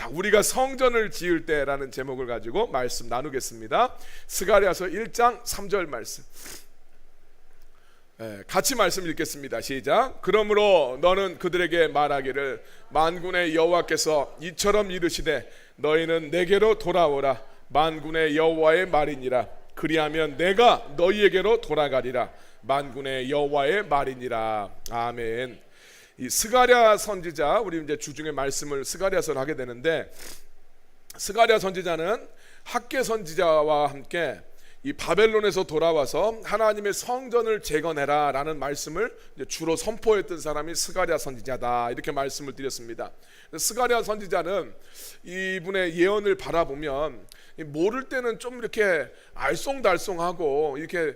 자, 우리가 성전을 지을 때라는 제목을 가지고 말씀 나누겠습니다. 스가랴서 1장 3절 말씀. 같이 말씀 읽겠습니다. 시작. 그러므로 너는 그들에게 말하기를 만군의 여호와께서 이처럼 이르시되 너희는 내게로 돌아오라. 만군의 여호와의 말이니라. 그리하면 내가 너희에게로 돌아가리라. 만군의 여호와의 말이니라. 아멘. 이 스가랴 선지자, 우리 이제 주중에 말씀을 스가랴서를 하게 되는데, 스가랴 선지자는 학개 선지자와 함께 이 바벨론에서 돌아와서 하나님의 성전을 재건해라 라는 말씀을 주로 선포했던 사람이 스가랴 선지자다, 이렇게 말씀을 드렸습니다. 스가랴 선지자는 이분의 예언을 바라보면 모를 때는 좀 이렇게 알쏭달쏭하고 이게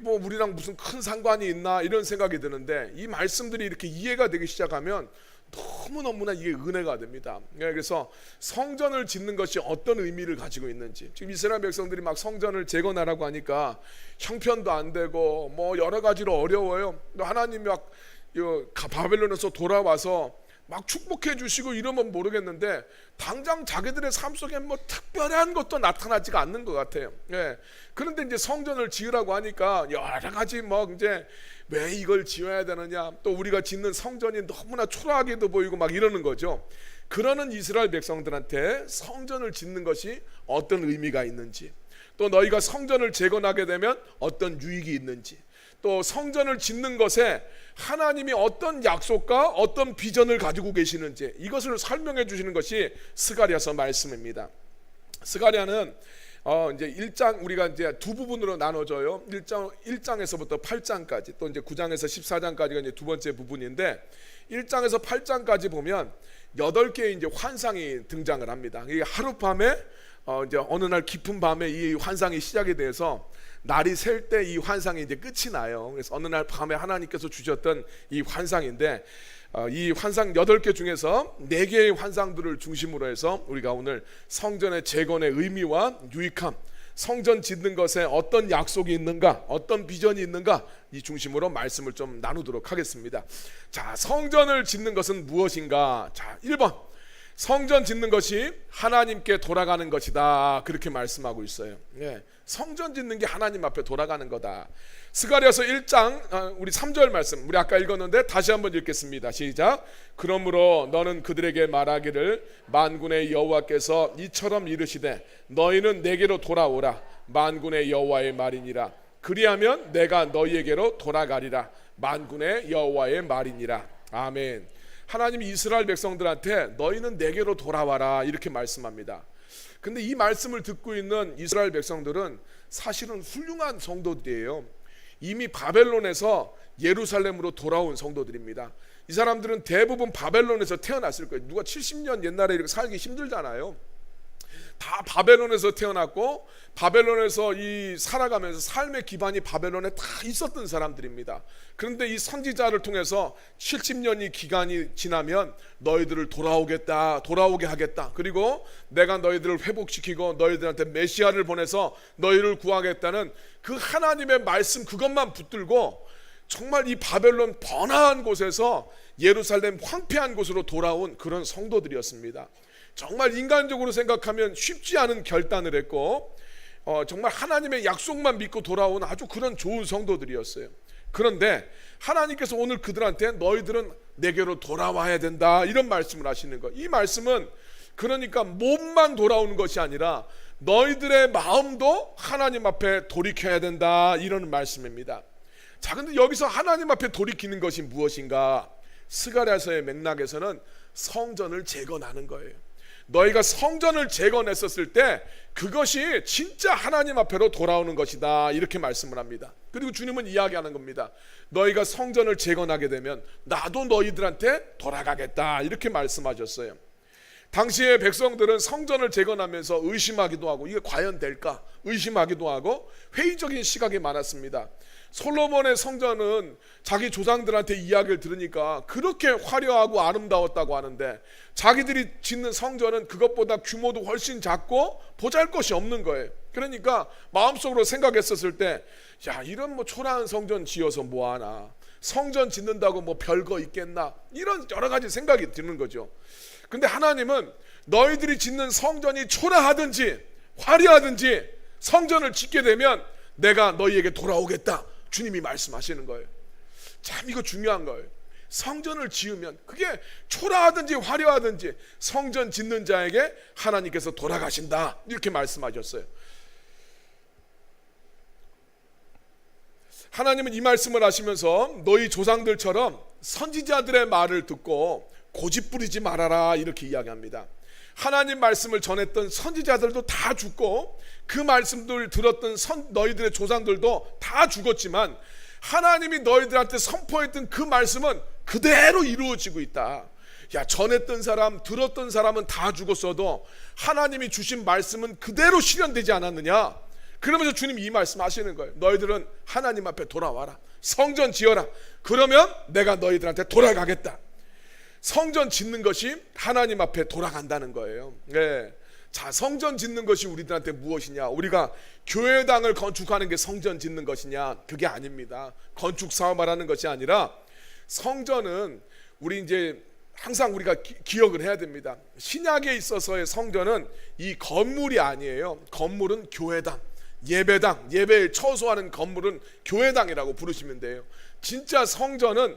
뭐 우리랑 무슨 큰 상관이 있나 이런 생각이 드는데, 이 말씀들이 이렇게 이해가 되기 시작하면 너무너무나 이게 은혜가 됩니다. 그래서 성전을 짓는 것이 어떤 의미를 가지고 있는지, 지금 이스라엘 백성들이 막 성전을 재건하라고 하니까 형편도 안 되고 뭐 여러 가지로 어려워요. 하나님이 막 바벨론에서 돌아와서 막 축복해 주시고 이러면 모르겠는데, 당장 자기들의 삶 속에 뭐 특별한 것도 나타나지가 않는 것 같아요. 그런데 이제 성전을 지으라고 하니까 여러 가지 뭐 이제 왜 이걸 지어야 되느냐, 또 우리가 짓는 성전이 너무나 초라하게도 보이고 막 이러는 거죠. 그러는 이스라엘 백성들한테 성전을 짓는 것이 어떤 의미가 있는지, 또 너희가 성전을 재건하게 되면 어떤 유익이 있는지, 또 성전을 짓는 것에 하나님이 어떤 약속과 어떤 비전을 가지고 계시는지, 이것을 설명해 주시는 것이 스가랴서 말씀입니다. 스가랴는 이제 1장, 우리가 이제 두 부분으로 나눠져요. 1장에서부터 8장까지, 또 이제 9장에서 14장까지가 이제 두 번째 부분인데, 1장에서 8장까지 보면 8개의 이제 환상이 등장을 합니다. 이게 하룻밤에 이제 어느 날 깊은 밤에 이 환상이 시작이 돼서 날이 셀 때 이 환상이 이제 끝이 나요. 그래서 어느 날 밤에 하나님께서 주셨던 이 환상인데, 이 환상 8개 중에서 4개의 환상들을 중심으로 해서 우리가 오늘 성전의 재건의 의미와 유익함, 성전 짓는 것에 어떤 약속이 있는가, 어떤 비전이 있는가, 이 중심으로 말씀을 좀 나누도록 하겠습니다. 자, 성전을 짓는 것은 무엇인가? 자, 1번, 성전 짓는 것이 하나님께 돌아가는 것이다, 그렇게 말씀하고 있어요. 성전 짓는 게 하나님 앞에 돌아가는 거다. 스가랴서 1장 우리 3절 말씀, 우리 아까 읽었는데 다시 한번 읽겠습니다. 시작. 그러므로 너는 그들에게 말하기를 만군의 여호와께서 이처럼 이르시되 너희는 내게로 돌아오라. 만군의 여호와의 말이니라. 그리하면 내가 너희에게로 돌아가리라. 만군의 여호와의 말이니라. 아멘. 하나님이 이스라엘 백성들한테 너희는 내게로 돌아와라, 이렇게 말씀합니다. 근데 이 말씀을 듣고 있는 이스라엘 백성들은 사실은 훌륭한 성도들이에요. 이미 바벨론에서 예루살렘으로 돌아온 성도들입니다. 이 사람들은 대부분 바벨론에서 태어났을 거예요. 누가 70년 옛날에 이렇게 살기 힘들잖아요. 다 바벨론에서 태어났고 바벨론에서 이 살아가면서 삶의 기반이 바벨론에 다 있었던 사람들입니다. 그런데 이 선지자를 통해서 70년이 기간이 지나면 너희들을 돌아오게 하겠다. 그리고 내가 너희들을 회복시키고 너희들한테 메시아를 보내서 너희를 구하겠다는 그 하나님의 말씀, 그것만 붙들고 정말 이 바벨론 번화한 곳에서 예루살렘 황폐한 곳으로 돌아온 그런 성도들이었습니다. 정말 인간적으로 생각하면 쉽지 않은 결단을 했고 정말 하나님의 약속만 믿고 돌아온 아주 그런 좋은 성도들이었어요. 그런데 하나님께서 오늘 그들한테 너희들은 내게로 돌아와야 된다, 이런 말씀을 하시는 거예요. 이 말씀은 그러니까 몸만 돌아오는 것이 아니라 너희들의 마음도 하나님 앞에 돌이켜야 된다, 이런 말씀입니다. 자, 근데 여기서 하나님 앞에 돌이키는 것이 무엇인가? 스가랴서의 맥락에서는 성전을 재건하는 거예요. 너희가 성전을 재건했었을 때 그것이 진짜 하나님 앞으로 돌아오는 것이다, 이렇게 말씀을 합니다. 그리고 주님은 이야기하는 겁니다. 너희가 성전을 재건하게 되면 나도 너희들한테 돌아가겠다, 이렇게 말씀하셨어요. 당시의 백성들은 성전을 재건하면서 의심하기도 하고 이게 과연 될까 의심하기도 하고 회의적인 시각이 많았습니다. 솔로몬의 성전은 자기 조상들한테 이야기를 들으니까 그렇게 화려하고 아름다웠다고 하는데, 자기들이 짓는 성전은 그것보다 규모도 훨씬 작고 보잘것이 없는 거예요. 그러니까 마음속으로 생각했었을 때, 야, 이런 뭐 초라한 성전 지어서 뭐하나, 성전 짓는다고 뭐 별거 있겠나, 이런 여러 가지 생각이 드는 거죠. 근데 하나님은 너희들이 짓는 성전이 초라하든지 화려하든지 성전을 짓게 되면 내가 너희에게 돌아오겠다, 주님이 말씀하시는 거예요. 참 이거 중요한 거예요. 성전을 지으면 그게 초라하든지 화려하든지 성전 짓는 자에게 하나님께서 돌아가신다, 이렇게 말씀하셨어요. 하나님은 이 말씀을 하시면서 너희 조상들처럼 선지자들의 말을 듣고 고집부리지 말아라, 이렇게 이야기합니다. 하나님 말씀을 전했던 선지자들도 다 죽고 그 말씀들 들었던 너희들의 조상들도 다 죽었지만 하나님이 너희들한테 선포했던 그 말씀은 그대로 이루어지고 있다. 야, 전했던 사람, 들었던 사람은 다 죽었어도 하나님이 주신 말씀은 그대로 실현되지 않았느냐? 그러면서 주님이 이 말씀 하시는 거예요. 너희들은 하나님 앞에 돌아와라, 성전 지어라. 그러면 내가 너희들한테 돌아가겠다. 성전 짓는 것이 하나님 앞에 돌아간다는 거예요. 네. 자, 성전 짓는 것이 우리들한테 무엇이냐? 우리가 교회당을 건축하는 게 성전 짓는 것이냐? 그게 아닙니다. 건축 사업을 하는 것이 아니라 성전은 우리 이제 항상 우리가 기억을 해야 됩니다. 신약에 있어서의 성전은 이 건물이 아니에요. 건물은 교회당, 예배당, 예배에 처소하는 건물은 교회당이라고 부르시면 돼요. 진짜 성전은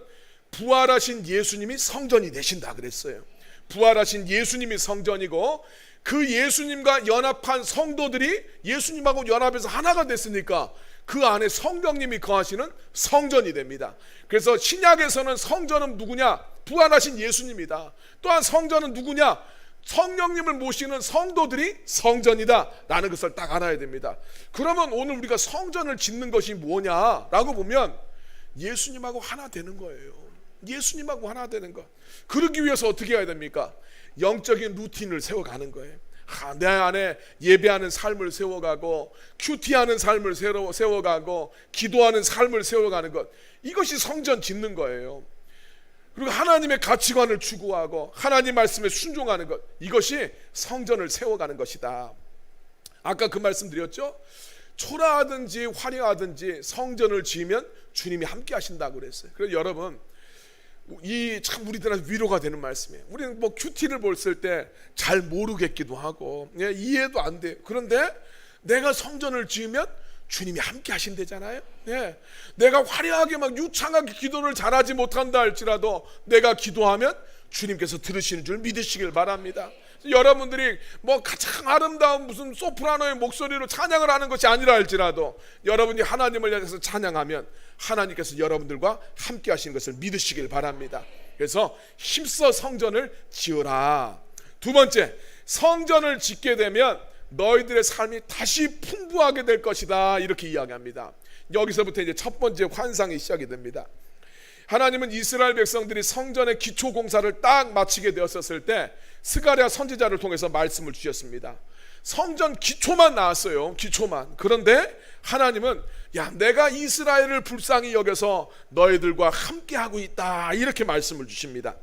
부활하신 예수님이 성전이 되신다 그랬어요. 부활하신 예수님이 성전이고 그 예수님과 연합한 성도들이 예수님하고 연합해서 하나가 됐으니까 그 안에 성령님이 거하시는 성전이 됩니다. 그래서 신약에서는 성전은 누구냐? 부활하신 예수님이다. 또한 성전은 누구냐? 성령님을 모시는 성도들이 성전이다 라는 것을 딱 알아야 됩니다. 그러면 오늘 우리가 성전을 짓는 것이 뭐냐라고 보면 예수님하고 하나 되는 거예요. 예수님하고 하나 되는 것. 그러기 위해서 어떻게 해야 됩니까? 영적인 루틴을 세워가는 거예요. 내 안에 예배하는 삶을 세워가고 큐티하는 삶을 세워가고 기도하는 삶을 세워가는 것, 이것이 성전 짓는 거예요. 그리고 하나님의 가치관을 추구하고 하나님 말씀에 순종하는 것, 이것이 성전을 세워가는 것이다. 아까 그 말씀 드렸죠? 초라하든지 화려하든지 성전을 지으면 주님이 함께 하신다고 그랬어요. 그래서 여러분, 이 참 우리들한테 위로가 되는 말씀이에요. 우리는 뭐 큐티를 봤을 때 잘 모르겠기도 하고 이해도 안 돼요. 그런데 내가 성전을 지으면 주님이 함께 하신대잖아요. 내가 화려하게 막 유창하게 기도를 잘하지 못한다 할지라도 내가 기도하면 주님께서 들으시는 줄 믿으시길 바랍니다. 여러분들이 뭐 가장 아름다운 무슨 소프라노의 목소리로 찬양을 하는 것이 아니라 할지라도 여러분이 하나님을 향해서 찬양하면 하나님께서 여러분들과 함께 하시는 것을 믿으시길 바랍니다. 그래서 힘써 성전을 지으라. 두 번째, 성전을 짓게 되면 너희들의 삶이 다시 풍부하게 될 것이다, 이렇게 이야기합니다. 여기서부터 이제 첫 번째 환상이 시작이 됩니다. 하나님은 이스라엘 백성들이 성전의 기초 공사를 딱 마치게 되었을 때 스가랴 선지자를 통해서 말씀을 주셨습니다. 성전 기초만 나왔어요. 기초만. 그런데 하나님은 야, 내가 이스라엘을 불쌍히 여겨서 너희들과 함께하고 있다, 이렇게 말씀을 주십니다.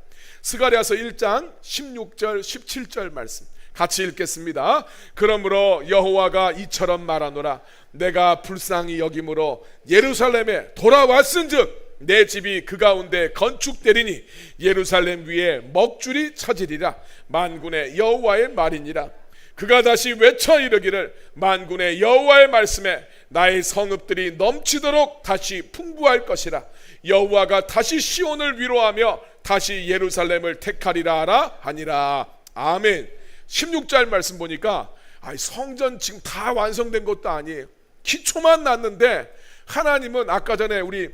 스가랴서 1장 16절 17절 말씀 같이 읽겠습니다. 그러므로 여호와가 이처럼 말하노라. 내가 불쌍히 여김으로 예루살렘에 돌아왔은즉 내 집이 그 가운데 건축되리니 예루살렘 위에 먹줄이 쳐지리라. 만군의 여호와의 말이니라. 그가 다시 외쳐 이르기를 만군의 여호와의 말씀에 나의 성읍들이 넘치도록 다시 풍부할 것이라. 여호와가 다시 시온을 위로하며 다시 예루살렘을 택하리라 하라 하니라. 아멘. 16절 말씀 보니까 성전 지금 다 완성된 것도 아니에요. 기초만 났는데 하나님은 아까 전에 우리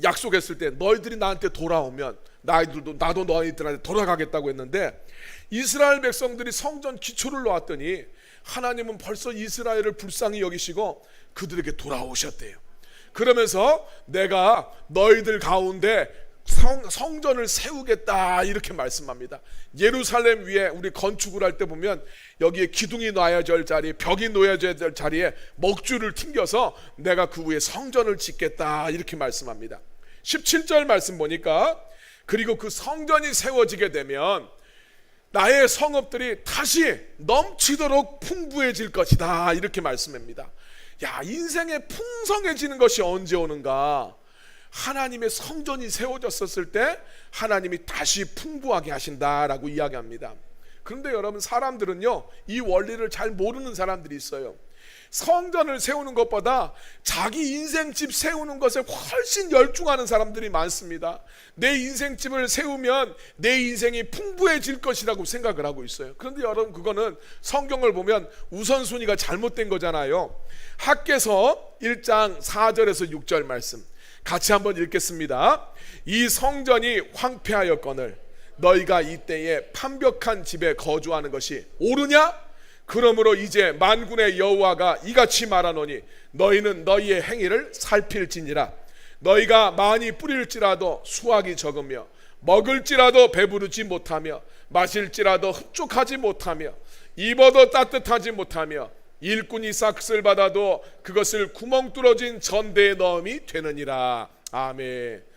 약속했을 때 너희들이 나한테 돌아오면 나도 너희들한테 돌아가겠다고 했는데 이스라엘 백성들이 성전 기초를 놓았더니 하나님은 벌써 이스라엘을 불쌍히 여기시고 그들에게 돌아오셨대요. 그러면서 내가 너희들 가운데 성전을 세우겠다, 이렇게 말씀합니다. 예루살렘 위에 우리 건축을 할 때 보면 여기에 기둥이 놔야져 할 자리, 벽이 놓여져야 될 자리에 먹줄을 튕겨서 내가 그 위에 성전을 짓겠다, 이렇게 말씀합니다. 17절 말씀 보니까 그리고 그 성전이 세워지게 되면 나의 성읍들이 다시 넘치도록 풍부해질 것이다, 이렇게 말씀합니다. 야, 인생에 풍성해지는 것이 언제 오는가? 하나님의 성전이 세워졌을 때 하나님이 다시 풍부하게 하신다라고 이야기합니다. 그런데 여러분, 사람들은요 이 원리를 잘 모르는 사람들이 있어요. 성전을 세우는 것보다 자기 인생집 세우는 것에 훨씬 열중하는 사람들이 많습니다. 내 인생집을 세우면 내 인생이 풍부해질 것이라고 생각을 하고 있어요. 그런데 여러분, 그거는 성경을 보면 우선순위가 잘못된 거잖아요. 학개서 1장 4절에서 6절 말씀 같이 한번 읽겠습니다. 이 성전이 황폐하였거늘 너희가 이때에 판벽한 집에 거주하는 것이 옳으냐? 그러므로 이제 만군의 여호와가 이같이 말하노니 너희는 너희의 행위를 살필지니라. 너희가 많이 뿌릴지라도 수확이 적으며 먹을지라도 배부르지 못하며 마실지라도 흡족하지 못하며 입어도 따뜻하지 못하며 일꾼이 삭슬 받아도 그것을 구멍 뚫어진 전대에 넣음이 되느니라. 아멘.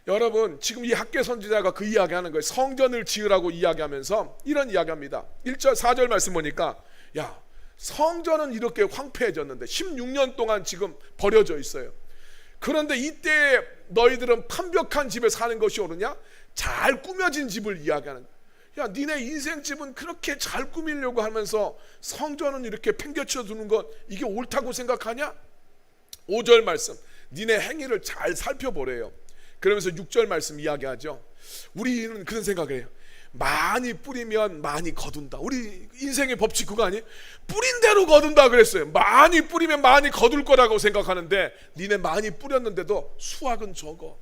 여러분, 지금 이 학개 선지자가 그 이야기하는 거예요. 성전을 지으라고 이야기하면서 이런 이야기합니다. 1절 4절 말씀 보니까, 야, 성전은 이렇게 황폐해졌는데 16년 동안 지금 버려져 있어요. 그런데 이때 너희들은 판벽한 집에 사는 것이 옳으냐? 잘 꾸며진 집을 이야기하는 거야. 야, 니네 인생집은 그렇게 잘 꾸미려고 하면서 성전은 이렇게 팽개쳐 두는 것, 이게 옳다고 생각하냐? 5절 말씀, 니네 행위를 잘 살펴보래요. 그러면서 6절 말씀 이야기하죠. 우리는 그런 생각을 해요. 많이 뿌리면 많이 거둔다. 우리 인생의 법칙 그거 아니에요? 뿌린 대로 거둔다 그랬어요. 많이 뿌리면 많이 거둘 거라고 생각하는데 니네 많이 뿌렸는데도 수확은 적어.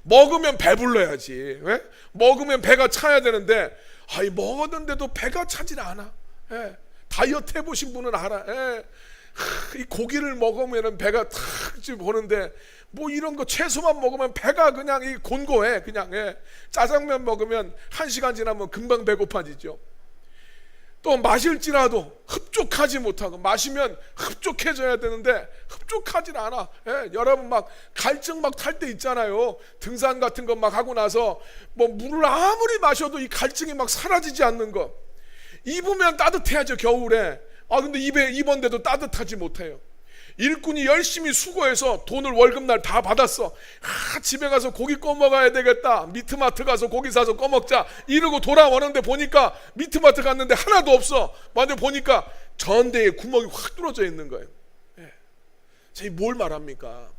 먹으면 배불러야지. 왜? 먹으면 배가 차야 되는데, 아이, 먹었는데도 배가 차질 않아. 예. 다이어트 해보신 분은 알아. 예. 이 고기를 먹으면 배가 탁 보는데, 뭐 이런 거 채소만 먹으면 배가 그냥 이 곤고해. 그냥. 예. 짜장면 먹으면 1시간 지나면 금방 배고파지죠. 또 마실지라도 흡족하지 못하고, 마시면 흡족해져야 되는데 흡족하진 않아. 예, 여러분 막 갈증 막 탈 때 있잖아요. 등산 같은 거 막 하고 나서 뭐 물을 아무리 마셔도 이 갈증이 막 사라지지 않는 거. 입으면 따뜻해야죠, 겨울에. 아, 근데 입었는데도 따뜻하지 못해요. 일꾼이 열심히 수고해서 돈을 월급날 다 받았어. 집에 가서 고기 꺼 먹어야 되겠다. 미트마트 가서 고기 사서 꺼 먹자 이러고 돌아오는데 보니까, 미트마트 갔는데 하나도 없어. 완전 보니까 전대에 구멍이 확 뚫어져 있는 거예요. 예. 자, 뭘 말합니까?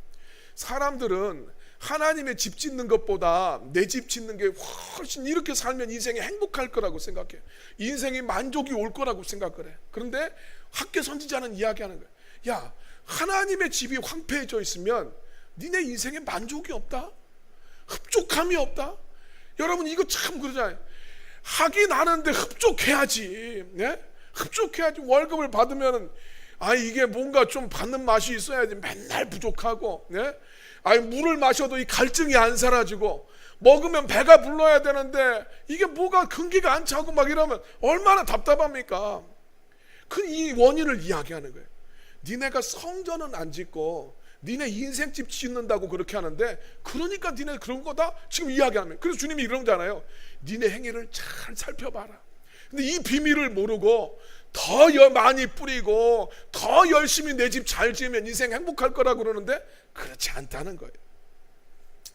사람들은 하나님의 집 짓는 것보다 내 집 짓는 게 훨씬, 이렇게 살면 인생이 행복할 거라고 생각해. 인생이 만족이 올 거라고 생각을 해. 그런데 학개 선지자는 이야기하는 거예요. 야, 하나님의 집이 황폐해져 있으면 니네 인생에 만족이 없다, 흡족함이 없다. 여러분, 이거 참 그러잖아요. 하긴 하는데 흡족해야지. 네? 흡족해야지. 월급을 받으면 이게 뭔가 좀 받는 맛이 있어야지. 맨날 부족하고, 네? 물을 마셔도 이 갈증이 안 사라지고, 먹으면 배가 불러야 되는데 이게 뭐가 근기가 안 차고 막 이러면 얼마나 답답합니까? 이 원인을 이야기하는 거예요. 니네가 성전은 안 짓고 니네 인생집 짓는다고 그렇게 하는데, 그러니까 니네 그런 거다 지금 이야기하면. 그래서 주님이 이런 거잖아요. 니네 행위를 잘 살펴봐라. 근데 이 비밀을 모르고 더 많이 뿌리고 더 열심히 내 집 잘 지으면 인생 행복할 거라고 그러는데, 그렇지 않다는 거예요.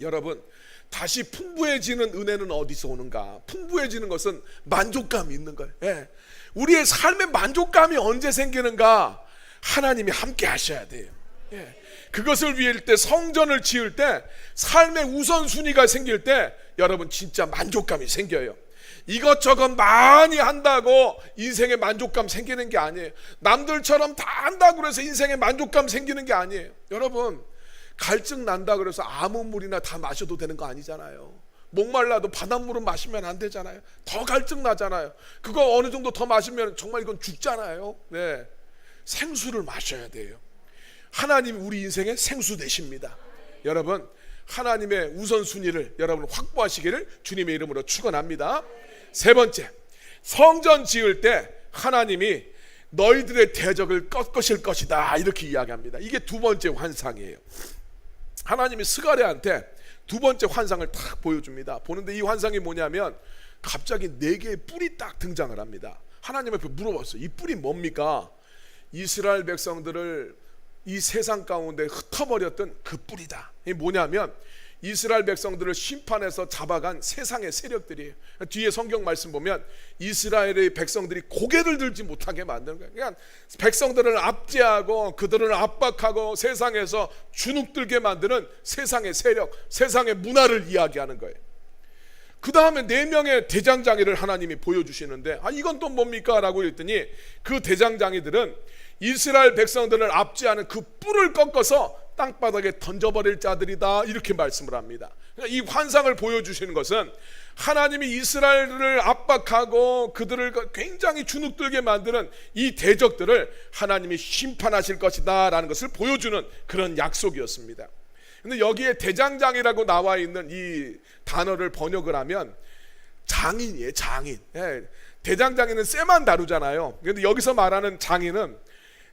여러분, 다시 풍부해지는 은혜는 어디서 오는가? 풍부해지는 것은 만족감이 있는 거예요. 예. 우리의 삶의 만족감이 언제 생기는가? 하나님이 함께 하셔야 돼요. 예. 그것을 위할 때, 성전을 지을 때, 삶의 우선순위가 생길 때 여러분 진짜 만족감이 생겨요. 이것저것 많이 한다고 인생에 만족감 생기는 게 아니에요. 남들처럼 다 한다고 해서 인생에 만족감 생기는 게 아니에요. 여러분, 갈증 난다 그래서 아무 물이나 다 마셔도 되는 거 아니잖아요. 목말라도 바닷물은 마시면 안 되잖아요. 더 갈증 나잖아요. 그거 어느 정도 더 마시면 정말 이건 죽잖아요. 네. 생수를 마셔야 돼요. 하나님이 우리 인생의 생수 되십니다. 여러분, 하나님의 우선순위를 여러분 확보하시기를 주님의 이름으로 축원합니다. 세 번째, 성전 지을 때 하나님이 너희들의 대적을 꺾으실 것이다, 이렇게 이야기합니다. 이게 두 번째 환상이에요. 하나님이 스가랴한테 두 번째 환상을 딱 보여줍니다. 보는데 이 환상이 뭐냐면, 갑자기 4개의 뿔이 딱 등장을 합니다. 하나님 앞에 물어봤어요. 이 뿔이 뭡니까? 이스라엘 백성들을 이 세상 가운데 흩어버렸던 그 뿔이다. 이게 뭐냐면, 이스라엘 백성들을 심판해서 잡아간 세상의 세력들이에요. 뒤에 성경 말씀 보면 이스라엘의 백성들이 고개를 들지 못하게 만드는 거예요. 그러니까 백성들을 압제하고 그들을 압박하고 세상에서 주눅들게 만드는 세상의 세력, 세상의 문화를 이야기하는 거예요. 그 다음에 4명의 대장장이를 하나님이 보여주시는데 이건 또 뭡니까? 라고 했더니 그 대장장이들은 이스라엘 백성들을 압제하는 그 뿔을 꺾어서 땅바닥에 던져버릴 자들이다, 이렇게 말씀을 합니다. 이 환상을 보여주시는 것은 하나님이 이스라엘을 압박하고 그들을 굉장히 주눅들게 만드는 이 대적들을 하나님이 심판하실 것이다 라는 것을 보여주는 그런 약속이었습니다. 근데 여기에 대장장이라고 나와 있는 이 단어를 번역을 하면 장인이에요. 장인. 대장장이는 쇠만 다루잖아요. 근데 여기서 말하는 장인은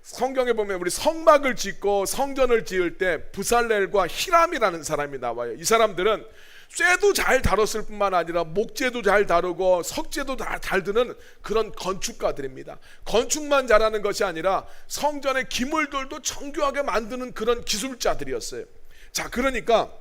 성경에 보면 우리 성막을 짓고 성전을 지을 때 부살렐과 히람이라는 사람이 나와요. 이 사람들은 쇠도 잘 다뤘을 뿐만 아니라 목재도 잘 다루고 석재도 잘 드는 그런 건축가들입니다. 건축만 잘하는 것이 아니라 성전의 기물들도 정교하게 만드는 그런 기술자들이었어요. 자, 그러니까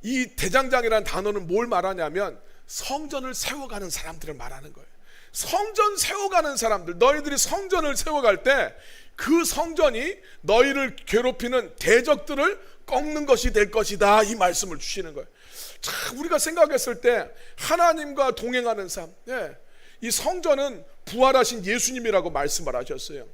이 대장장이라는 단어는 뭘 말하냐면 성전을 세워가는 사람들을 말하는 거예요. 성전 세워가는 사람들, 너희들이 성전을 세워갈 때 그 성전이 너희를 괴롭히는 대적들을 꺾는 것이 될 것이다, 이 말씀을 주시는 거예요. 자, 우리가 생각했을 때 하나님과 동행하는 삶, 이 성전은 부활하신 예수님이라고 말씀을 하셨어요.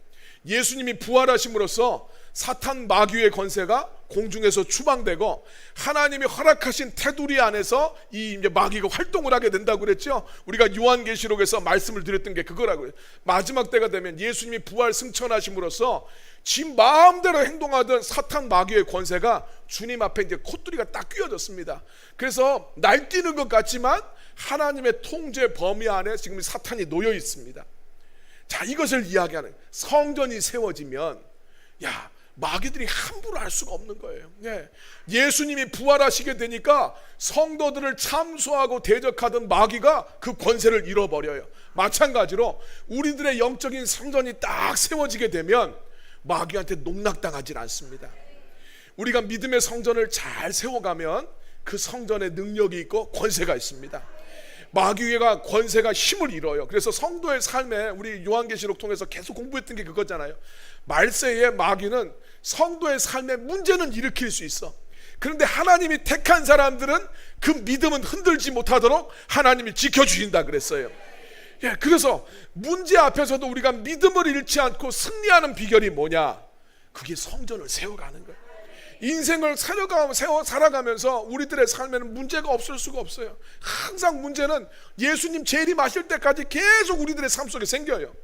예수님이 부활하심으로써 사탄 마귀의 권세가 공중에서 추방되고 하나님이 허락하신 테두리 안에서 이 이제 마귀가 활동을 하게 된다고 그랬죠. 우리가 요한계시록에서 말씀을 드렸던 게 그거라고요. 마지막 때가 되면 예수님이 부활 승천하심으로써 지 마음대로 행동하던 사탄 마귀의 권세가 주님 앞에 이제 콧뚜리가 딱 끼워졌습니다. 그래서 날뛰는 것 같지만 하나님의 통제 범위 안에 지금 사탄이 놓여 있습니다. 자, 이것을 이야기하는, 성전이 세워지면 마귀들이 함부로 할 수가 없는 거예요. 예수님이 부활하시게 되니까 성도들을 참소하고 대적하던 마귀가 그 권세를 잃어버려요. 마찬가지로 우리들의 영적인 성전이 딱 세워지게 되면 마귀한테 농락당하지 않습니다. 우리가 믿음의 성전을 잘 세워가면 그 성전에 능력이 있고 권세가 있습니다. 마귀가 권세가 힘을 잃어요. 그래서 성도의 삶에 우리 요한계시록 통해서 계속 공부했던 게 그거잖아요. 말세에 마귀는 성도의 삶에 문제는 일으킬 수 있어. 그런데 하나님이 택한 사람들은 그 믿음은 흔들지 못하도록 하나님이 지켜주신다 그랬어요. 그래서 문제 앞에서도 우리가 믿음을 잃지 않고 승리하는 비결이 뭐냐? 그게 성전을 세워가는 거예요. 인생을 살아가면서 우리들의 삶에는 문제가 없을 수가 없어요. 항상 문제는 예수님 재림하실 때까지 계속 우리들의 삶 속에 생겨요.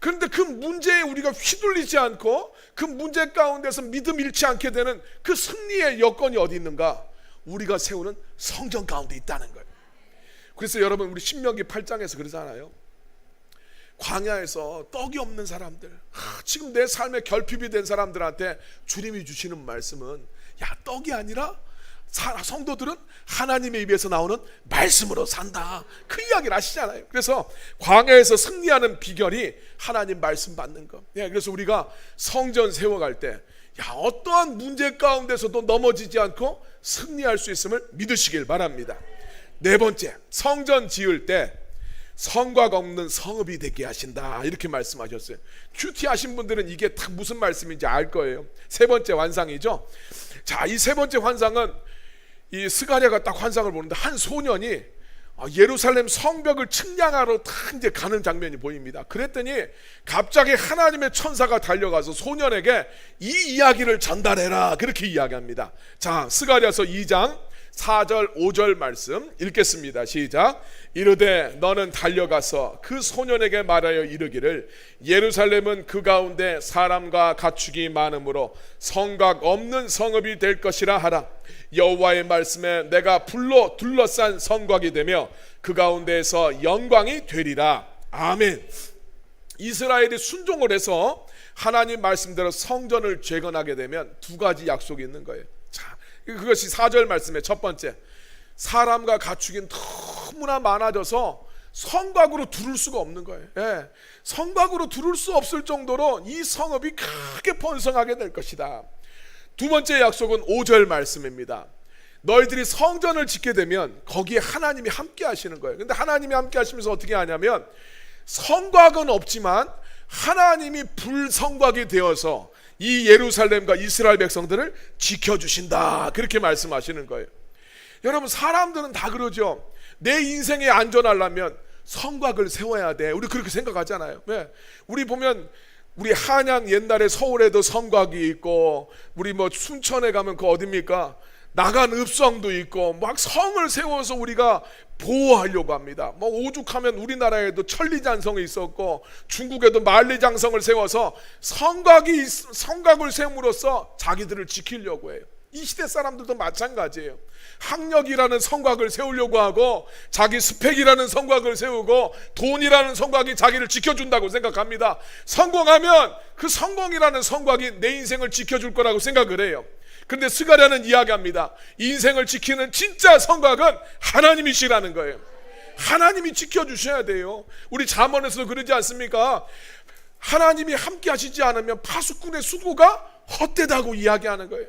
그런데 그 문제에 우리가 휘둘리지 않고 그 문제 가운데서 믿음 잃지 않게 되는 그 승리의 여건이 어디 있는가? 우리가 세우는 성전 가운데 있다는 거예요. 그래서 여러분, 우리 신명기 8장에서 그러잖아요. 광야에서 떡이 없는 사람들, 지금 내 삶에 결핍이 된 사람들한테 주님이 주시는 말씀은, 떡이 아니라 성도들은 하나님의 입에서 나오는 말씀으로 산다, 그 이야기를 하시잖아요. 그래서 광야에서 승리하는 비결이 하나님 말씀 받는 것. 그래서 우리가 성전 세워갈 때 어떠한 문제 가운데서도 넘어지지 않고 승리할 수 있음을 믿으시길 바랍니다. 4번째, 성전 지을 때 성곽 없는 성읍이 되게 하신다, 이렇게 말씀하셨어요. 큐티하신 분들은 이게 다 무슨 말씀인지 알 거예요. 3번째 환상이죠. 자, 이 3번째 환상은 이 스가랴가 딱 환상을 보는데 한 소년이 예루살렘 성벽을 측량하러 딱 이제 가는 장면이 보입니다. 그랬더니 갑자기 하나님의 천사가 달려가서 소년에게 이 이야기를 전달해라, 그렇게 이야기합니다. 자, 스가랴서 2장 4절 5절 말씀 읽겠습니다. 시작. 이르되 너는 달려가서 그 소년에게 말하여 이르기를 예루살렘은 그 가운데 사람과 가축이 많으므로 성곽 없는 성읍이 될 것이라 하라. 여호와의 말씀에 내가 불로 둘러싼 성곽이 되며 그 가운데에서 영광이 되리라. 아멘. 이스라엘이 순종을 해서 하나님 말씀대로 성전을 재건하게 되면 2가지 약속이 있는 거예요. 자, 그것이 4절 말씀의 첫 번째, 사람과 가축이 너무나 많아져서 성곽으로 두를 수가 없는 거예요. 성곽으로 두를 수 없을 정도로 이 성읍이 크게 번성하게 될 것이다. 2번째 약속은 5절 말씀입니다. 너희들이 성전을 짓게 되면 거기에 하나님이 함께 하시는 거예요. 근데 하나님이 함께 하시면서 어떻게 하냐면 성곽은 없지만 하나님이 불성곽이 되어서 이 예루살렘과 이스라엘 백성들을 지켜주신다, 그렇게 말씀하시는 거예요. 여러분, 사람들은 다 그러죠. 내 인생에 안전하려면 성곽을 세워야 돼. 우리 그렇게 생각하잖아요. 네. 우리 보면 우리 한양 옛날에 서울에도 성곽이 있고, 우리 뭐 순천에 가면 그 어딥니까? 나간 읍성도 있고, 막 성을 세워서 우리가 보호하려고 합니다. 뭐 오죽하면 우리나라에도 천리잔성이 있었고, 중국에도 만리장성을 세워서 성곽을 세움으로써 자기들을 지키려고 해요. 이 시대 사람들도 마찬가지예요. 학력이라는 성곽을 세우려고 하고, 자기 스펙이라는 성곽을 세우고, 돈이라는 성곽이 자기를 지켜준다고 생각합니다. 성공하면 그 성공이라는 성곽이 내 인생을 지켜줄 거라고 생각을 해요. 근데 스가랴는 이야기합니다. 인생을 지키는 진짜 성곽은 하나님이시라는 거예요. 하나님이 지켜주셔야 돼요. 우리 잠언에서도 그러지 않습니까? 하나님이 함께 하시지 않으면 파수꾼의 수고가 헛되다고 이야기하는 거예요.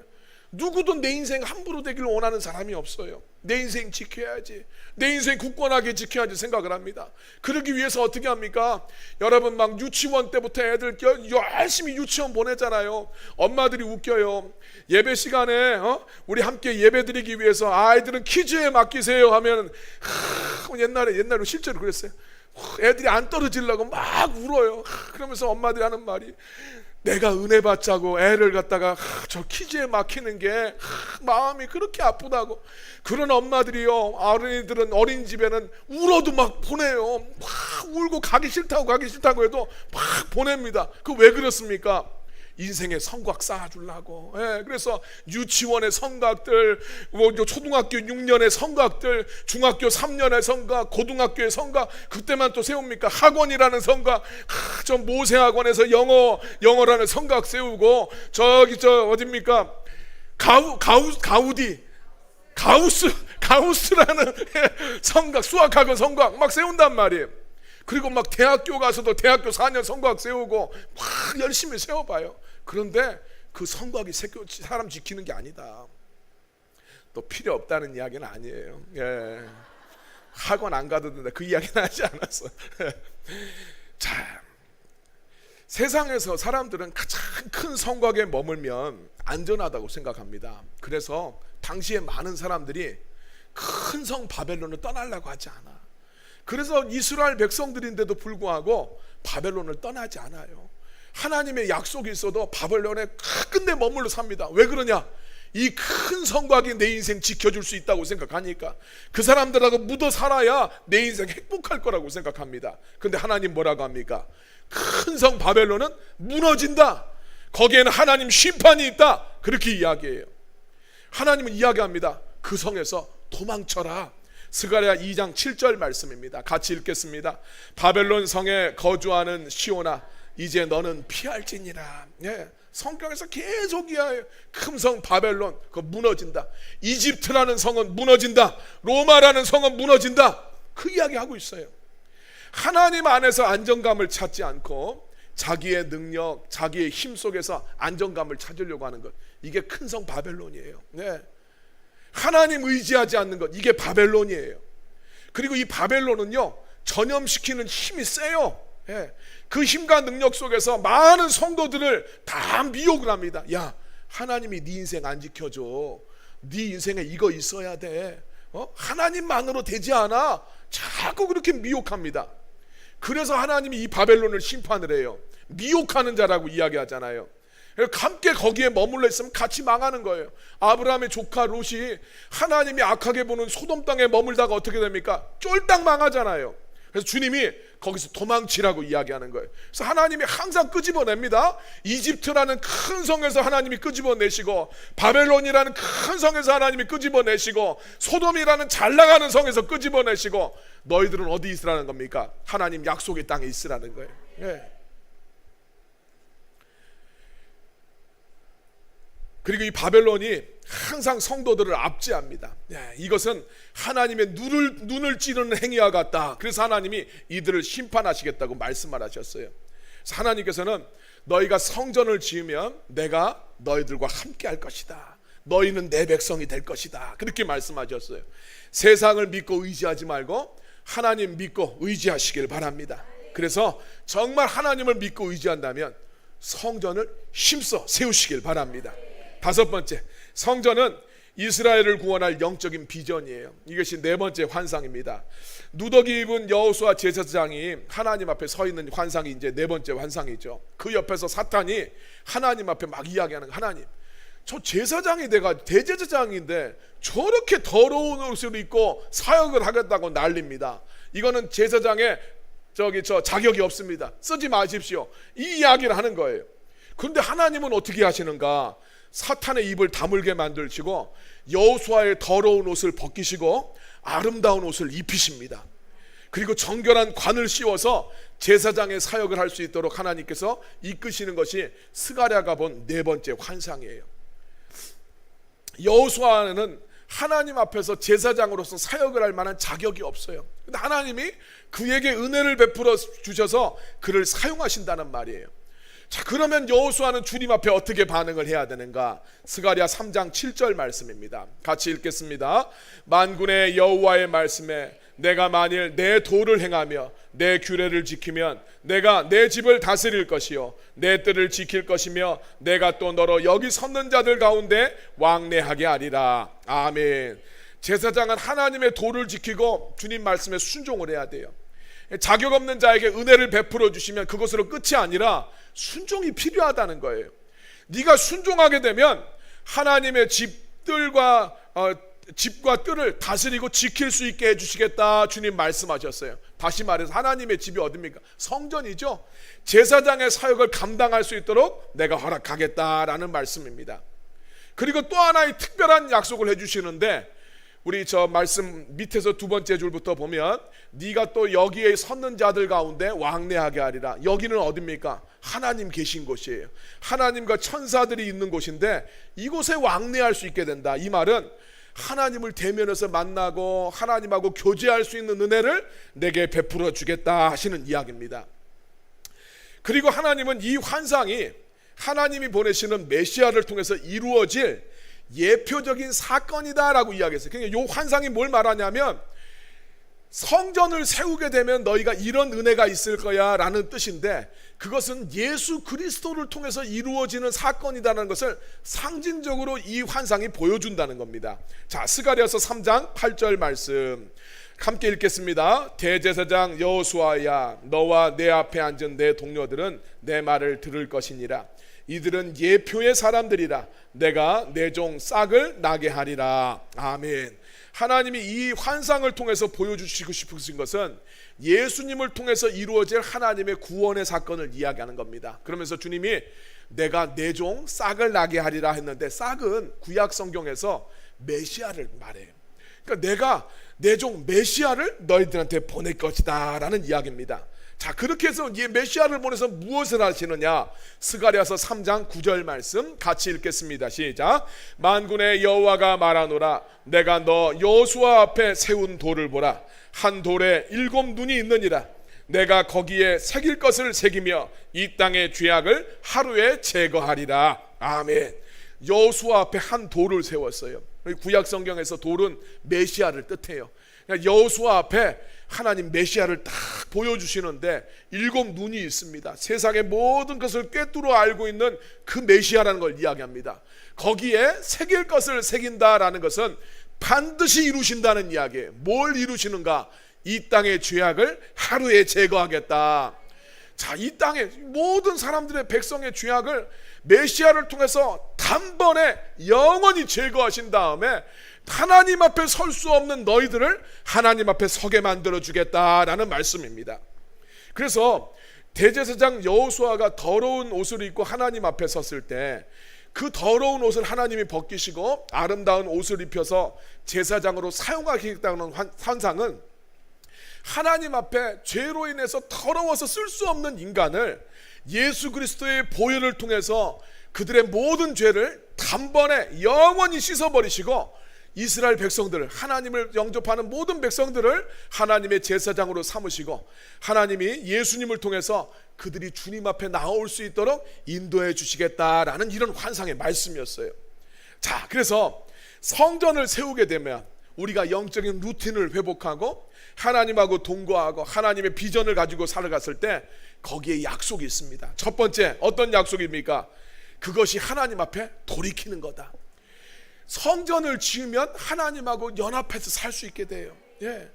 누구도 내 인생 함부로 되기를 원하는 사람이 없어요. 내 인생 지켜야지, 내 인생 굳건하게 지켜야지 생각을 합니다. 그러기 위해서 어떻게 합니까? 여러분, 막 유치원 때부터 애들 열심히 유치원 보내잖아요. 엄마들이 웃겨요. 예배 시간에 우리 함께 예배 드리기 위해서 아이들은 퀴즈에 맡기세요 하면 옛날에 실제로 그랬어요. 애들이 안 떨어지려고 막 울어요. 그러면서 엄마들이 하는 말이, 내가 은혜 받자고 애를 갖다가 저 퀴즈에 막히는 게 마음이 그렇게 아프다고. 그런 엄마들이요, 어린이들은 어린이집에는 울어도 막 보내요. 막 울고 가기 싫다고 해도 막 보냅니다. 그 왜 그렇습니까? 인생의 성곽 쌓아주려고. 예, 그래서 유치원의 성곽들, 초등학교 6년의 성곽들, 중학교 3년의 성곽, 고등학교의 성곽, 그때만 또 세웁니까? 학원이라는 성곽, 저 모세학원에서 영어라는 성곽 세우고, 어딥니까? 가우스라는 성곽, 수학학원 성곽 막 세운단 말이에요. 그리고 막 대학교 가서도 대학교 4년 성곽 세우고 막 열심히 세워봐요. 그런데 그 성곽이 사람 지키는 게 아니다. 또 필요 없다는 이야기는 아니에요. 예. 학원 안 가도 된다, 그 이야기는 하지 않았어. 자, 세상에서 사람들은 가장 큰 성곽에 머물면 안전하다고 생각합니다. 그래서 당시에 많은 사람들이 큰 성 바벨론을 떠나려고 하지 않아. 그래서 이스라엘 백성들인데도 불구하고 바벨론을 떠나지 않아요. 하나님의 약속이 있어도 바벨론에 끝내 머물러 삽니다. 왜 그러냐? 이 큰 성곽이 내 인생 지켜줄 수 있다고 생각하니까. 그 사람들하고 묻어 살아야 내 인생 행복할 거라고 생각합니다. 근데 하나님 뭐라고 합니까? 큰 성 바벨론은 무너진다, 거기에는 하나님 심판이 있다, 그렇게 이야기해요. 하나님은 이야기합니다. 그 성에서 도망쳐라. 스가랴 2장 7절 말씀입니다. 같이 읽겠습니다. 바벨론 성에 거주하는 시온아, 이제 너는 피할지니라. 예, 성경에서 계속 이야기해요. 큰 성 바벨론, 그거 무너진다. 이집트라는 성은 무너진다. 로마라는 성은 무너진다. 그 이야기하고 있어요. 하나님 안에서 안정감을 찾지 않고 자기의 능력, 자기의 힘 속에서 안정감을 찾으려고 하는 것, 이게 큰 성 바벨론이에요. 네. 하나님 의지하지 않는 것, 이게 바벨론이에요. 그리고 이 바벨론은요, 전염시키는 힘이 세요. 예. 그 힘과 능력 속에서 많은 성도들을 다 미혹을 합니다. 야, 하나님이 네 인생 안 지켜줘. 네 인생에 이거 있어야 돼. 하나님만으로 되지 않아. 자꾸 그렇게 미혹합니다. 그래서 하나님이 이 바벨론을 심판을 해요. 미혹하는 자라고 이야기하잖아요. 함께 거기에 머물러 있으면 같이 망하는 거예요. 아브라함의 조카 롯이 하나님이 악하게 보는 소돔 땅에 머물다가 어떻게 됩니까? 쫄딱 망하잖아요. 그래서 주님이 거기서 도망치라고 이야기하는 거예요. 그래서 하나님이 항상 끄집어냅니다. 이집트라는 큰 성에서 하나님이 끄집어내시고, 바벨론이라는 큰 성에서 하나님이 끄집어내시고, 소돔이라는 잘 나가는 성에서 끄집어내시고, 너희들은 어디 있으라는 겁니까? 하나님 약속의 땅에 있으라는 거예요. 예. 그리고 이 바벨론이 항상 성도들을 압제합니다. 이것은 하나님의 눈을 찌르는 행위와 같다. 그래서 하나님이 이들을 심판하시겠다고 말씀을 하셨어요. 그래서 하나님께서는 너희가 성전을 지으면 내가 너희들과 함께 할 것이다. 너희는 내 백성이 될 것이다. 그렇게 말씀하셨어요. 세상을 믿고 의지하지 말고 하나님 믿고 의지하시길 바랍니다. 그래서 정말 하나님을 믿고 의지한다면 성전을 힘써 세우시길 바랍니다. 다섯 번째, 성전은 이스라엘을 구원할 영적인 비전이에요. 이것이 네 번째 환상입니다. 누더기 입은 여호수아 제사장이 하나님 앞에 서 있는 환상이 이제 네 번째 환상이죠. 그 옆에서 사탄이 하나님 앞에 막 이야기하는, 하나님, 저 제사장이 내가 대제사장인데 저렇게 더러운 옷을 입고 사역을 하겠다고 난립니다. 이거는 제사장의 저 자격이 없습니다. 쓰지 마십시오. 이 이야기를 하는 거예요. 그런데 하나님은 어떻게 하시는가? 사탄의 입을 다물게 만들시고 여호수아의 더러운 옷을 벗기시고 아름다운 옷을 입히십니다. 그리고 정결한 관을 씌워서 제사장의 사역을 할 수 있도록 하나님께서 이끄시는 것이 스가랴가 본 네 번째 환상이에요. 여호수아는 하나님 앞에서 제사장으로서 사역을 할 만한 자격이 없어요. 근데 하나님이 그에게 은혜를 베풀어 주셔서 그를 사용하신다는 말이에요. 자, 그러면 여호수아는 주님 앞에 어떻게 반응을 해야 되는가? 스가랴 3장 7절 말씀입니다. 같이 읽겠습니다. 만군의 여호와의 말씀에 내가 만일 내 도를 행하며 내 규례를 지키면 내가 내 집을 다스릴 것이요 내 뜰을 지킬 것이며 내가 또 너로 여기 섰는 자들 가운데 왕래하게 하리라. 아멘. 제사장은 하나님의 도를 지키고 주님 말씀에 순종을 해야 돼요. 자격 없는 자에게 은혜를 베풀어 주시면 그것으로 끝이 아니라 순종이 필요하다는 거예요. 네가 순종하게 되면 하나님의 집과 뜰을 다스리고 지킬 수 있게 해주시겠다 주님 말씀하셨어요. 다시 말해서 하나님의 집이 어딥니까? 성전이죠. 제사장의 사역을 감당할 수 있도록 내가 허락하겠다라는 말씀입니다. 그리고 또 하나의 특별한 약속을 해주시는데, 우리 저 말씀 밑에서 두 번째 줄부터 보면 네가 또 여기에 섰는 자들 가운데 왕래하게 하리라. 여기는 어딥니까? 하나님 계신 곳이에요. 하나님과 천사들이 있는 곳인데 이곳에 왕래할 수 있게 된다. 이 말은 하나님을 대면해서 만나고 하나님하고 교제할 수 있는 은혜를 내게 베풀어 주겠다 하시는 이야기입니다. 그리고 하나님은 이 환상이 하나님이 보내시는 메시아를 통해서 이루어질 예표적인 사건이다라고 이야기했어요. 그러니까 이 환상이 뭘 말하냐면 성전을 세우게 되면 너희가 이런 은혜가 있을 거야 라는 뜻인데, 그것은 예수 그리스도를 통해서 이루어지는 사건이라는 것을 상징적으로 이 환상이 보여준다는 겁니다. 자, 스가랴서 3장 8절 말씀 함께 읽겠습니다. 대제사장 여호수아야, 너와 내 앞에 앉은 내 동료들은 내 말을 들을 것이니라. 이들은 예표의 사람들이라. 내가 내 종 싹을 나게 하리라. 아멘. 하나님이 이 환상을 통해서 보여주시고 싶으신 것은 예수님을 통해서 이루어질 하나님의 구원의 사건을 이야기하는 겁니다. 그러면서 주님이 내가 내 종 싹을 나게 하리라 했는데, 싹은 구약 성경에서 메시아를 말해요. 그러니까 내가 내 종 메시아를 너희들한테 보낼 것이다 라는 이야기입니다. 자, 그렇게 해서 이 메시아를 보내서 무엇을 하시느냐? 스가랴서 3장 9절 말씀 같이 읽겠습니다. 시작. 만군의 여호와가 말하노라. 내가 너 여호수아 앞에 세운 돌을 보라. 한 돌에 7 눈이 있느니라. 내가 거기에 새길 것을 새기며 이 땅의 죄악을 하루에 제거하리라. 아멘. 여호수아 앞에 한 돌을 세웠어요. 구약 성경에서 돌은 메시아를 뜻해요. 여호수아 앞에 하나님 메시아를 딱 보여주시는데 7 눈이 있습니다. 세상의 모든 것을 꿰뚫어 알고 있는 그 메시아라는 걸 이야기합니다. 거기에 새길 것을 새긴다라는 것은 반드시 이루신다는 이야기예요. 뭘 이루시는가? 이 땅의 죄악을 하루에 제거하겠다. 자, 이 땅의 모든 사람들의 백성의 죄악을 메시아를 통해서 단번에 영원히 제거하신 다음에 하나님 앞에 설 수 없는 너희들을 하나님 앞에 서게 만들어 주겠다라는 말씀입니다. 그래서 대제사장 여호수아가 더러운 옷을 입고 하나님 앞에 섰을 때 그 더러운 옷을 하나님이 벗기시고 아름다운 옷을 입혀서 제사장으로 사용하겠다는 환상은 하나님 앞에 죄로 인해서 더러워서 쓸 수 없는 인간을 예수 그리스도의 보혈을 통해서 그들의 모든 죄를 단번에 영원히 씻어버리시고 이스라엘 백성들을, 하나님을 영접하는 모든 백성들을 하나님의 제사장으로 삼으시고 하나님이 예수님을 통해서 그들이 주님 앞에 나올 수 있도록 인도해 주시겠다라는 이런 환상의 말씀이었어요. 자, 그래서 성전을 세우게 되면 우리가 영적인 루틴을 회복하고 하나님하고 동거하고 하나님의 비전을 가지고 살아갔을 때 거기에 약속이 있습니다. 첫 번째, 어떤 약속입니까? 그것이 하나님 앞에 돌이키는 거다. 성전을 지으면 하나님하고 연합해서 살 수 있게 돼요. 예.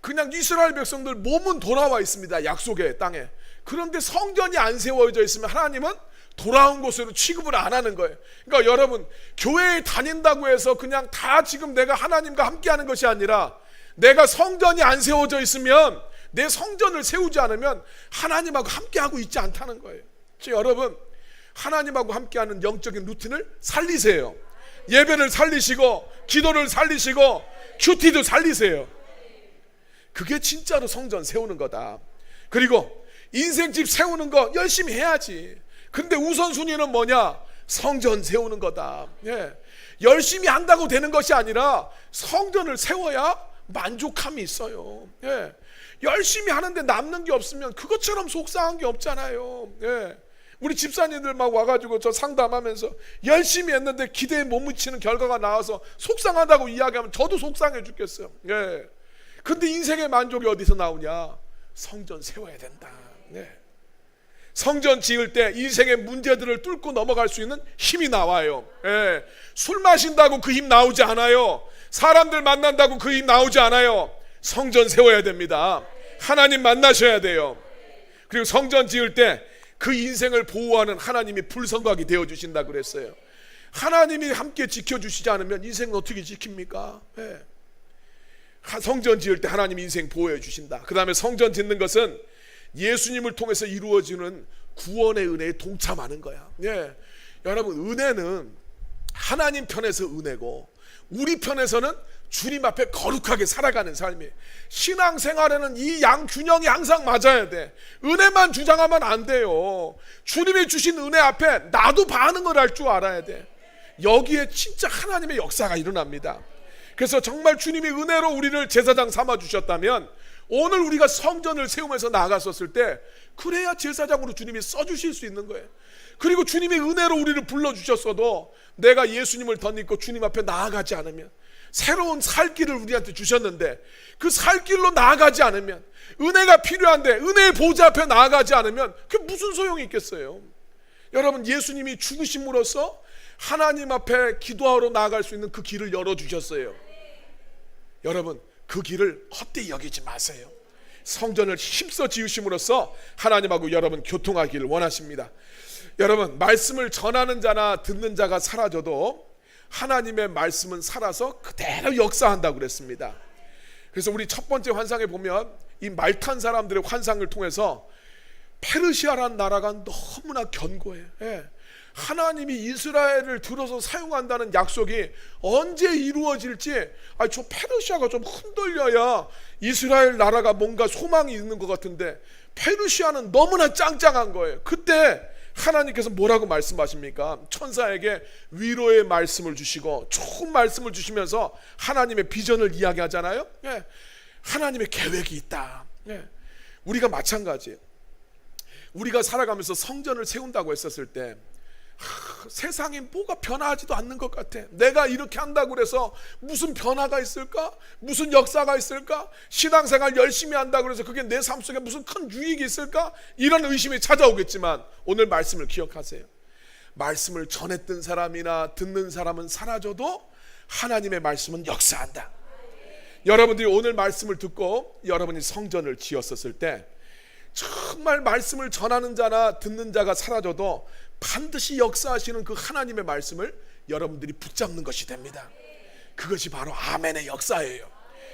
그냥 이스라엘 백성들 몸은 돌아와 있습니다. 약속의 땅에. 그런데 성전이 안 세워져 있으면 하나님은 돌아온 곳으로 취급을 안 하는 거예요. 그러니까 여러분, 교회에 다닌다고 해서 그냥 다 지금 내가 하나님과 함께하는 것이 아니라 내가 성전이 안 세워져 있으면, 내 성전을 세우지 않으면 하나님하고 함께하고 있지 않다는 거예요. 그래서 여러분, 하나님하고 함께하는 영적인 루틴을 살리세요. 예배를 살리시고 기도를 살리시고 큐티도 살리세요. 그게 진짜로 성전 세우는 거다. 그리고 인생집 세우는 거 열심히 해야지. 근데 우선순위는 뭐냐? 성전 세우는 거다. 예. 열심히 한다고 되는 것이 아니라 성전을 세워야 만족함이 있어요. 예. 열심히 하는데 남는 게 없으면 그것처럼 속상한 게 없잖아요. 예. 우리 집사님들 막 와가지고 저 상담하면서 열심히 했는데 기대에 못 미치는 결과가 나와서 속상하다고 이야기하면 저도 속상해 죽겠어요. 예. 근데 인생의 만족이 어디서 나오냐? 성전 세워야 된다. 예. 성전 지을 때 인생의 문제들을 뚫고 넘어갈 수 있는 힘이 나와요. 예. 술 마신다고 그 힘 나오지 않아요. 사람들 만난다고 그 힘 나오지 않아요. 성전 세워야 됩니다. 하나님 만나셔야 돼요. 그리고 성전 지을 때 그 인생을 보호하는 하나님이 불성각이 되어주신다 그랬어요. 하나님이 함께 지켜주시지 않으면 인생은 어떻게 지킵니까? 예. 성전 지을 때 하나님이 인생 보호해 주신다. 그 다음에 성전 짓는 것은 예수님을 통해서 이루어지는 구원의 은혜에 동참하는 거야. 예. 여러분, 은혜는 하나님 편에서 은혜고 우리 편에서는 주님 앞에 거룩하게 살아가는 삶이에요. 신앙생활에는 이 양균형이 항상 맞아야 돼. 은혜만 주장하면 안 돼요. 주님이 주신 은혜 앞에 나도 반응을 할 줄 알아야 돼. 여기에 진짜 하나님의 역사가 일어납니다. 그래서 정말 주님이 은혜로 우리를 제사장 삼아 주셨다면 오늘 우리가 성전을 세우면서 나아갔었을 때 그래야 제사장으로 주님이 써주실 수 있는 거예요. 그리고 주님이 은혜로 우리를 불러주셨어도 내가 예수님을 덧입고 주님 앞에 나아가지 않으면, 새로운 살 길을 우리한테 주셨는데 그 살 길로 나아가지 않으면, 은혜가 필요한데 은혜의 보좌 앞에 나아가지 않으면 그게 무슨 소용이 있겠어요. 여러분, 예수님이 죽으심으로써 하나님 앞에 기도하러 나아갈 수 있는 그 길을 열어주셨어요. 여러분, 그 길을 헛되이 여기지 마세요. 성전을 힘써 지으심으로써 하나님하고 여러분 교통하기를 원하십니다. 여러분, 말씀을 전하는 자나 듣는 자가 사라져도 하나님의 말씀은 살아서 그대로 역사한다고 그랬습니다. 그래서 우리 첫 번째 환상에 보면 이 말 탄 사람들의 환상을 통해서 페르시아라는 나라가 너무나 견고해요. 예. 하나님이 이스라엘을 들어서 사용한다는 약속이 언제 이루어질지, 저 페르시아가 좀 흔들려야 이스라엘 나라가 뭔가 소망이 있는 것 같은데 페르시아는 너무나 짱짱한 거예요. 그때 하나님께서 뭐라고 말씀하십니까? 천사에게 위로의 말씀을 주시고 좋은 말씀을 주시면서 하나님의 비전을 이야기하잖아요. 예. 하나님의 계획이 있다. 예. 우리가 마찬가지예요. 우리가 살아가면서 성전을 세운다고 했었을 때 세상에 뭐가 변화하지도 않는 것 같아. 내가 이렇게 한다고 해서 무슨 변화가 있을까? 무슨 역사가 있을까? 신앙생활 열심히 한다고 해서 그게 내 삶 속에 무슨 큰 유익이 있을까? 이런 의심이 찾아오겠지만 오늘 말씀을 기억하세요. 말씀을 전했던 사람이나 듣는 사람은 사라져도 하나님의 말씀은 역사한다. 여러분들이 오늘 말씀을 듣고 여러분이 성전을 지었었을 때 정말 말씀을 전하는 자나 듣는 자가 사라져도 반드시 역사하시는 그 하나님의 말씀을 여러분들이 붙잡는 것이 됩니다. 그것이 바로 아멘의 역사예요.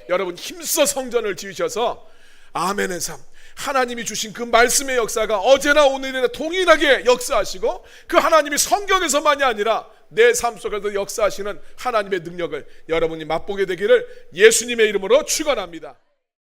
여러분, 힘써 성전을 지으셔서 아멘의 삶, 하나님이 주신 그 말씀의 역사가 어제나 오늘이나 동일하게 역사하시고 그 하나님이 성경에서만이 아니라 내 삶 속에서 역사하시는 하나님의 능력을 여러분이 맛보게 되기를 예수님의 이름으로 축원합니다.